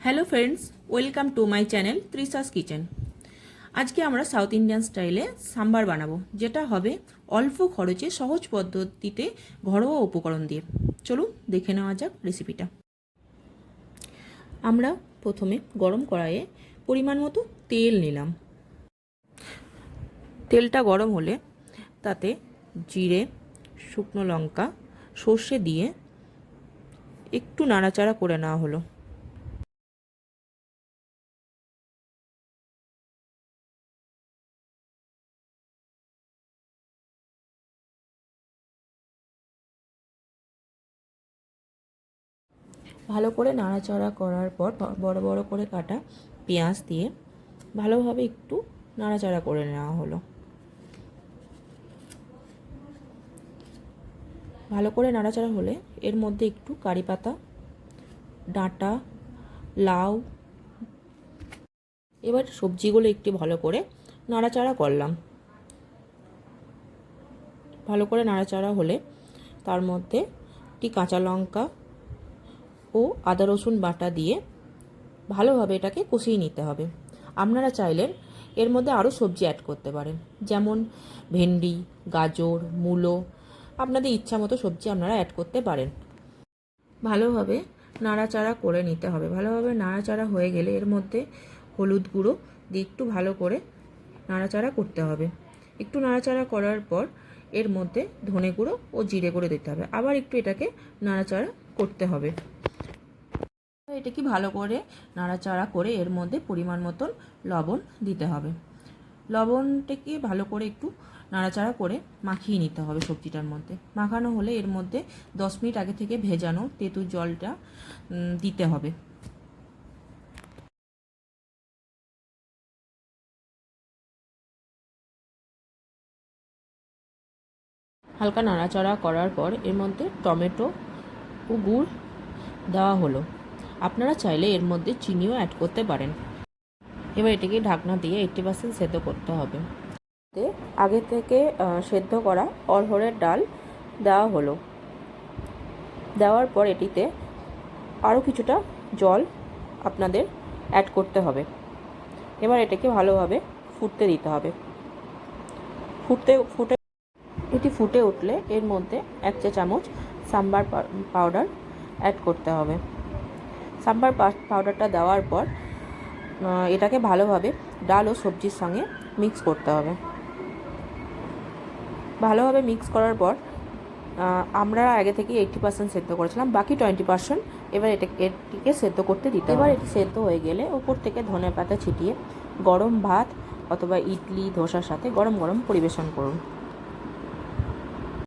Hello friends, welcome to my channel Trisha's kitchen. আজকে আমরা south Indian স্টাইলে সাম্বার বানাবো, যেটা হবে অল্প খরচে সহজ পদ্ধতিতে ঘরোয়া উপকরণ দিয়ে। চলুন দেখে নেওয়া যাক রেসিপিটা। আমরা প্রথমে গরম কড়াইয়ে পরিমাণ মতো তেল নিলাম। তেলটা গরম হলে তাতে জিরে, শুকনো লঙ্কা, সর্ষে দিয়ে একটু নাড়াচাড়া করে নেওয়া হলো। ভালো করে নাড়াচাড়া করার পর বড় বড় করে কাটা পেঁয়াজ দিয়ে ভালোভাবে একটু নাড়াচাড়া করে নেওয়া হলো। ভালো করে নাড়াচাড়া হলে এর মধ্যে একটু কারি পাতা, ডাঁটা, লাউ, এবার সবজিগুলো একটু ভালো করে নাড়াচাড়া করলাম। ভালো করে নাড়াচাড়া হলে তার মধ্যে একটি কাঁচা লঙ্কা ও আদা রসুন বাটা দিয়ে ভালোভাবে এটাকে কষিয়ে নিতে হবে। আপনারা চাইলে এর মধ্যে আরও সবজি অ্যাড করতে পারেন, যেমন ভেন্ডি, গাজর, মূলো, আপনাদের ইচ্ছা মতো সবজি আপনারা অ্যাড করতে পারেন। ভালোভাবে নাড়াচাড়া করে নিতে হবে। ভালোভাবে নাড়াচাড়া হয়ে গেলে এর মধ্যে হলুদ গুঁড়ো দিয়ে একটু ভালো করে নাড়াচাড়া করতে হবে। একটু নাড়াচাড়া করার পর এর মধ্যে ধনে গুঁড়ো ও জিরে গুঁড়ো দিতে হবে। আবার একটু এটাকে নাড়াচাড়া করতে হবে। এটাকে ভালো করে নাড়াচাড়া করে এর মধ্যে পরিমাণ মতন লবণ দিতে হবে। লবণটাকে ভালো করে একটু নাড়াচাড়া করে মাখিয়ে নিতে হবে সবজিটার মধ্যে। মাখানো হলে এর মধ্যে 10 মিনিট আগে থেকে ভেজানো তেঁতুল জলটা দিতে হবে। হালকা নাড়াচাড়া করার পর এর মধ্যে টমেটো ও গুড় দেওয়া হলো। আপনারা চাইলে এর মধ্যে চিনিও অ্যাড করতে পারেন। এবার এটাকে ঢাকনা দিয়ে 80% সেদ্ধ করতে হবে। আগে থেকে সেদ্ধ করা অড়হরের ডাল দেওয়া হলো। দেওয়ার পর এটিতে আরও কিছুটা জল আপনাদের অ্যাড করতে হবে। এবার এটাকে ভালোভাবে ফুটতে দিতে হবে। এটি ফুটে উঠলে এর মধ্যে 1 চা চামচ সাম্বার পাউডার অ্যাড করতে হবে। সাম্বার পাউডারটা দেওয়ার পর এটাকে ভালোভাবে ডাল ও সবজির সঙ্গে মিক্স করতে হবে। ভালোভাবে মিক্স করার পর আমরা আগে থেকে 80% সেদ্ধ করেছিলাম, বাকি 20% এবার এটিকে সেদ্ধ করতে দিতে হবে। এবার এটি সেদ্ধ হয়ে গেলে উপর থেকে ধনেপাতা ছিটিয়ে গরম ভাত অথবা ইডলি, ধোসার সাথে গরম গরম পরিবেশন করুন।